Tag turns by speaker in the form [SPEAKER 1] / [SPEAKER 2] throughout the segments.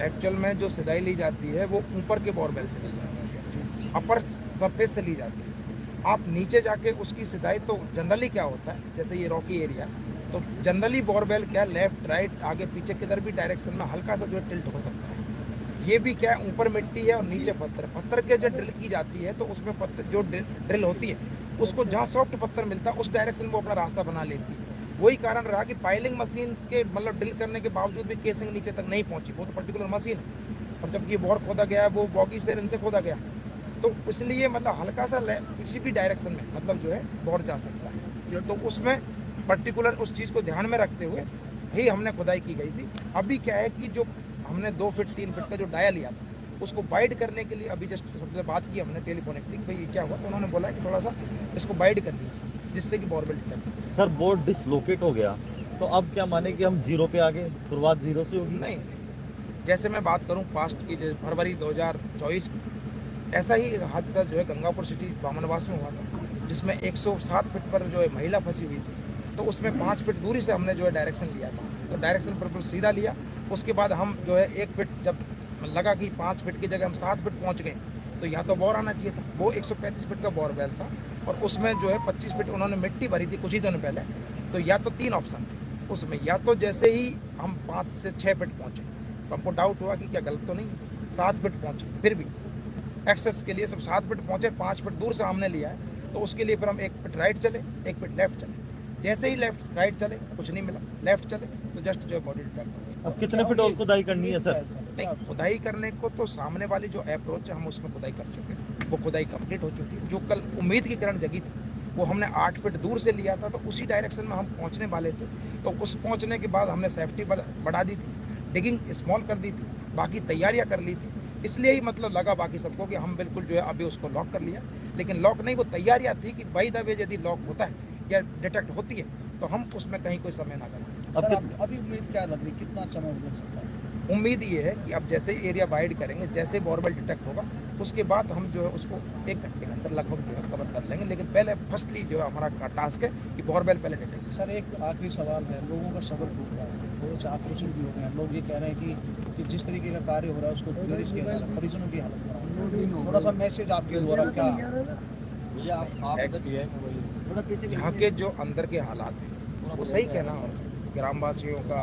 [SPEAKER 1] Actual में जो सिदाई ली जाती है वो ऊपर के बोरवेल से ली जाती है, अपर सरफेस से ली जाती है। आप नीचे जाके उसकी सिदाई तो जनरली क्या होता है, जैसे ये रॉकी एरिया, तो जनरली बोरवेल क्या लेफ्ट राइट आगे पीछे किधर भी डायरेक्शन में हल्का सा जो है टिल्ट हो सकता है। ये भी क्या है, ऊपर मिट्टी है और नीचे पत्थर। पत्थर के जो ड्रिल की जाती है तो उसमें पत्थर जो ड्रिल होती है उसको जहाँ सॉफ्ट पत्थर मिलता है उस डायरेक्शन में वो अपना रास्ता बना लेती है। वही कारण रहा कि पाइलिंग मशीन के मतलब ड्रिल करने के बावजूद भी केसिंग नीचे तक नहीं पहुंची, वो तो पर्टिकुलर मशीन है। और जब ये बोर खोदा गया है वो बॉगी से इनसे खोदा गया, तो इसलिए मतलब हल्का सा किसी भी डायरेक्शन में मतलब जो है बोर जा सकता है। तो उसमें पर्टिकुलर उस चीज़ को ध्यान में रखते हुए ही हमने खुदाई की गई थी। अभी क्या है कि जो हमने 2 फीट 3 फीट का जो डाया लिया था उसको वाइड करने के लिए अभी जस्ट सबसे बात की हमने टेलीफोनिक थी, भाई ये क्या हुआ, तो उन्होंने बोला कि थोड़ा सा इसको वाइड कर दीजिए जिससे कि borewell detect.
[SPEAKER 2] Sir board dislocate हो गया तो अब क्या माने कि हम जीरो पे आ गए, शुरुआत जीरो से होगी?
[SPEAKER 1] नहीं, जैसे मैं बात करूं पास्ट की, फरवरी 2024 ऐसा ही हादसा जो है गंगापुर सिटी बामनवास में हुआ था, जिसमें 107 फीट पर जो है महिला फंसी हुई थी। तो उसमें 5 फीट दूरी से हमने जो है डायरेक्शन लिया था, तो डायरेक्शन पर सीधा लिया। उसके बाद हम जो है 1 फीट जब लगा कि 5 फीट की जगह हम 7 फीट पहुंच गए, तो या तो बोर आना चाहिए था। वो 135 फीट का बोरवेल था और उसमें जो है 25 फीट उन्होंने मिट्टी भरी थी कुछ ही दिन पहले। तो या तो 3 ऑप्शन थे उसमें, या तो जैसे ही हम 5 से 6 फीट पहुंचे तो हमको डाउट हुआ कि क्या गलत तो नहीं, 7 फीट पहुंचे, फिर भी एक्सेस के लिए सब 7 फीट पहुंचे, 5 फीट दूर से हमने लिया है। तो उसके लिए फिर हम 1 फीट राइट चले, 1 फीट लेफ्ट चले। जैसे ही लेफ्ट राइट चले कुछ नहीं मिला, लेफ्ट चले तो जस्ट जो है बॉडी डिटेक्ट।
[SPEAKER 2] अब कितने फीट और खुदाई करनी है सर?
[SPEAKER 1] नहीं, खुदाई करने को तो सामने वाली जो अप्रोच है हम उसमें खुदाई कर चुके हैं, वो खुदाई कंप्लीट हो चुकी है। जो कल उम्मीद की किरण जगी थी वो हमने 8 फीट दूर से लिया था, तो उसी डायरेक्शन में हम पहुंचने वाले थे। तो उस पहुंचने के बाद हमने सेफ्टी बढ़ा दी थी, डिगिंग स्मॉल कर दी थी, बाकी तैयारियां कर ली थी। इसलिए ही मतलब लगा बाकी सबको कि हम बिल्कुल जो है अभी उसको लॉक कर लिया, लेकिन लॉक नहीं, वो तैयारियां थी कि बाई द वे यदि लॉक होता है या डिटेक्ट होती है तो हम उसमें कहीं कोई समय ना करें।
[SPEAKER 3] सर अभी उम्मीद क्या लग रही, कितना समय लग सकता है?
[SPEAKER 1] उम्मीद ये है कि अब जैसे ही एरिया वाइड करेंगे, जैसे बोरवेल डिटेक्ट होगा उसके बाद हम जो है उसको 1 घंटे के अंदर लगभग जो है कवर कर लेंगे। लेकिन पहले फर्स्टली जो है हमारा टास्क है कि बोरवेल पहले डिटेक्ट।
[SPEAKER 3] सर एक आखिरी सवाल है, लोगों का सब्र टूट रहा है, थोड़े से आक्रोशित भी हो गए हैं लोग। ये कह रहे हैं कि जिस तरीके का कार्य हो रहा है उसको पुलिस की हालत, परिजनों की हालत खराब है। थोड़ा सा मैसेज आपके द्वारा क्या?
[SPEAKER 1] यहाँ के जो अंदर के हालात हैं वो सही कहना, ग्रामवासियों का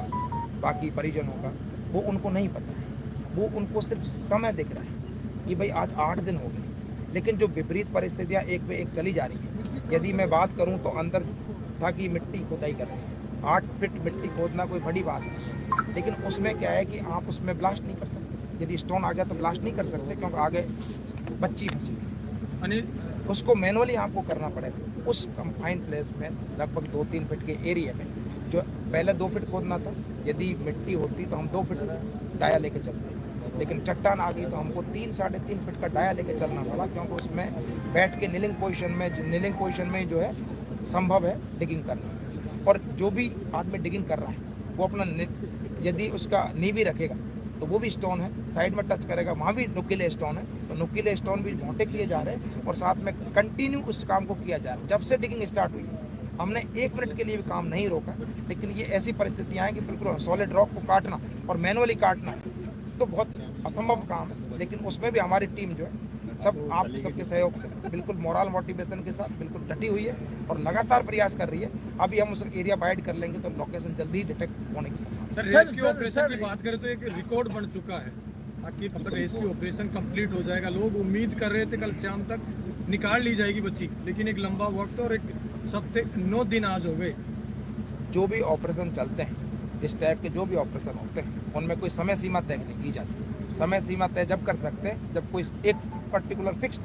[SPEAKER 1] बाकी परिजनों का वो उनको नहीं पता है। वो उनको सिर्फ समय दिख रहा है कि भाई आज 8 दिन हो गए, लेकिन जो विपरीत परिस्थितियाँ एक पे एक चली जा रही हैं। यदि मैं बात करूँ तो अंदर था कि मिट्टी खोदाई कर रहे हैं, 8 फीट मिट्टी खोदना कोई बड़ी बात नहीं, लेकिन उसमें क्या है कि आप उसमें ब्लास्ट नहीं कर सकते। यदि स्टोन आ गया तो ब्लास्ट नहीं कर सकते क्योंकि आगे बच्ची फंसी हुई, उसको मैनुअली आपको करना पड़ेगा। उस कंफाइंड प्लेस में लगभग 2-3 फीट के एरिया में जो पहले 2 फीट खोदना था, यदि मिट्टी होती तो हम 2 फीट डाया लेके चलते, लेकिन चट्टान आ गई तो हमको 3-3.5 फीट का डाया लेके चलना पड़ा, क्योंकि उसमें बैठ के नीलिंग पोजीशन में जो है संभव है डिगिंग करना। और जो भी आदमी डिगिंग कर रहा है वो अपना यदि उसका नी भी रखेगा तो वो भी स्टोन है, साइड में टच करेगा वहाँ भी नुकीले स्टोन है, तो नुकीले स्टोन भी मोटे किए जा रहे हैं और साथ में कंटिन्यू उस काम को किया जा रहा है। जब से डिगिंग स्टार्ट हुई हमने 1 मिनट के लिए भी काम नहीं रोका, लेकिन ये ऐसी परिस्थितियाँ हैं कि बिल्कुल सॉलिड रॉक को काटना और मैनुअली काटना तो बहुत असंभव काम है, लेकिन उसमें भी हमारी टीम जो है सब आप सबके सहयोग से बिल्कुल मोरल मोटिवेशन के साथ बिल्कुल डटी हुई है और लगातार प्रयास कर रही है। अभी हम उस एरिया वाइड कर लेंगे तो लोकेशन जल्दी डिटेक्ट होने की संभावना।
[SPEAKER 4] सर रेस्क्यू ऑपरेशन की बात करें तो एक रिकॉर्ड बन चुका है, ताकि तब तक रेस्क्यू ऑपरेशन कंप्लीट हो जाएगा। लोग उम्मीद कर रहे थे कल शाम तक निकाल ली जाएगी बच्ची, लेकिन एक लंबा वक्त और एक सप्ते 9 दिन आज हो गए।
[SPEAKER 1] जो भी ऑपरेशन चलते हैं, इस टाइप के जो भी ऑपरेशन होते हैं, उनमें कोई समय सीमा तय नहीं की जाती। समय सीमा तय जब कर सकते हैं जब कोई एक पर्टिकुलर फिक्स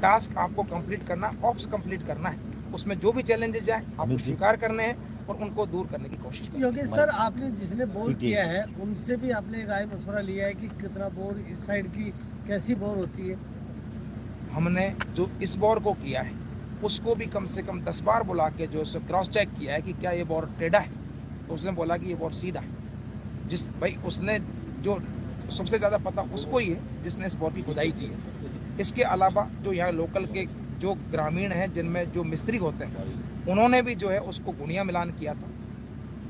[SPEAKER 1] टास्क आपको कंप्लीट करना, ऑप्स कंप्लीट करना है, उसमें जो भी चैलेंजेस आए आपको स्वीकार करने हैं और उनको दूर करने की कोशिश करनी है।
[SPEAKER 5] योगेश सर, आपने जिसने बोर किया है उनसे भी आपने राय मशवरा लिया है कि कितना बोर इस साइड की कैसी बोर होती है?
[SPEAKER 1] हमने जो इस बोर को किया है उसको भी कम से कम 10 बार बुला के जो उससे क्रॉस चेक किया है कि क्या ये बोर टेढ़ा है, तो उसने बोला कि ये बोर सीधा है। जिस भाई उसने जो सबसे ज़्यादा पता उसको ही है जिसने इस बोर की खुदाई की है। इसके अलावा जो यहाँ लोकल के जो ग्रामीण हैं जिनमें जो मिस्त्री होते हैं उन्होंने भी जो है उसको गुणिया मिलान किया था।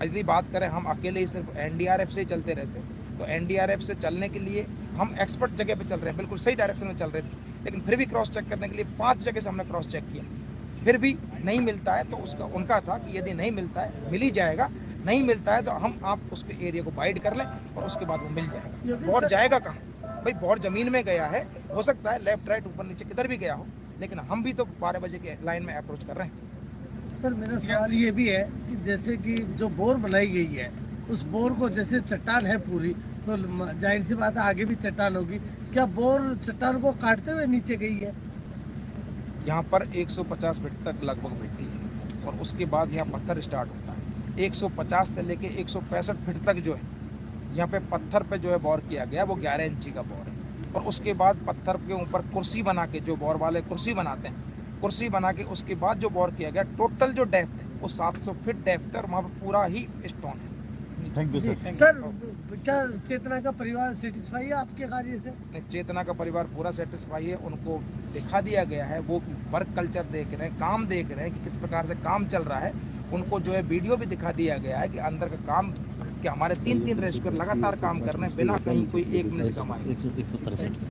[SPEAKER 1] यदि बात करें हम अकेले ही सिर्फ NDRF से ही चलते रहते, तो एनडीआरएफ से चलने के लिए हम एक्सपर्ट जगह पे चल रहे हैं, बिल्कुल सही डायरेक्शन में चल रहे थे, लेकिन फिर भी क्रॉस चेक करने के लिए 5 जगह से हमने क्रॉस चेक किया, फिर भी नहीं मिलता है। तो उसका उनका था कि यदि नहीं मिलता है, मिल ही जाएगा, नहीं मिलता है तो हम आप उसके एरिया को बाइड कर लें और उसके बाद वो मिल जाएगा। बोर जाएगा कहाँ भाई? बोर जमीन में गया है, हो सकता है लेफ्ट राइट ऊपर नीचे किधर भी गया हो, लेकिन हम भी तो 12 बजे के लाइन में अप्रोच कर रहे हैं।
[SPEAKER 5] सर मेरा सवाल ये भी है कि जैसे कि जो बोर बनाई गई है, उस बोर को जैसे चट्टान है पूरी, तो जाहिर सी बात है आगे भी चट्टान होगी, क्या बोर चट्टान को काटते हुए नीचे गई है?
[SPEAKER 1] यहाँ पर 150 फीट तक लगभग मिट्टी है और उसके बाद यहाँ पत्थर स्टार्ट होता है। 150 से लेके 165 फीट तक जो है यहाँ पे पत्थर पे जो है बोर किया गया, वो 11 इंची का बोर है। और उसके बाद पत्थर के ऊपर कुर्सी बना के, जो बोर वाले कुर्सी बनाते हैं, कुर्सी बना के उसके बाद जो बोर किया गया, टोटल जो डेप्थ है वो 700 फीट डेप्थ है और वहाँ पर पूरा ही स्टोन है।
[SPEAKER 2] थैंक यू
[SPEAKER 5] जी,
[SPEAKER 2] सर।
[SPEAKER 5] सर क्या चेतना का परिवार सेटिस्फाई है आपके कार्य से?
[SPEAKER 1] चेतना का परिवार पूरा सेटिस्फाई है, उनको दिखा दिया गया है, वो वर्क कल्चर देख रहे हैं, काम देख रहे हैं कि किस प्रकार से काम चल रहा है। उनको जो है वीडियो भी दिखा दिया गया है कि अंदर का काम, कि हमारे 3-3 रेस्क्यूअर लगातार काम कर रहे हैं बिना कहीं कोई 1 मिनट कमाए।
[SPEAKER 2] 163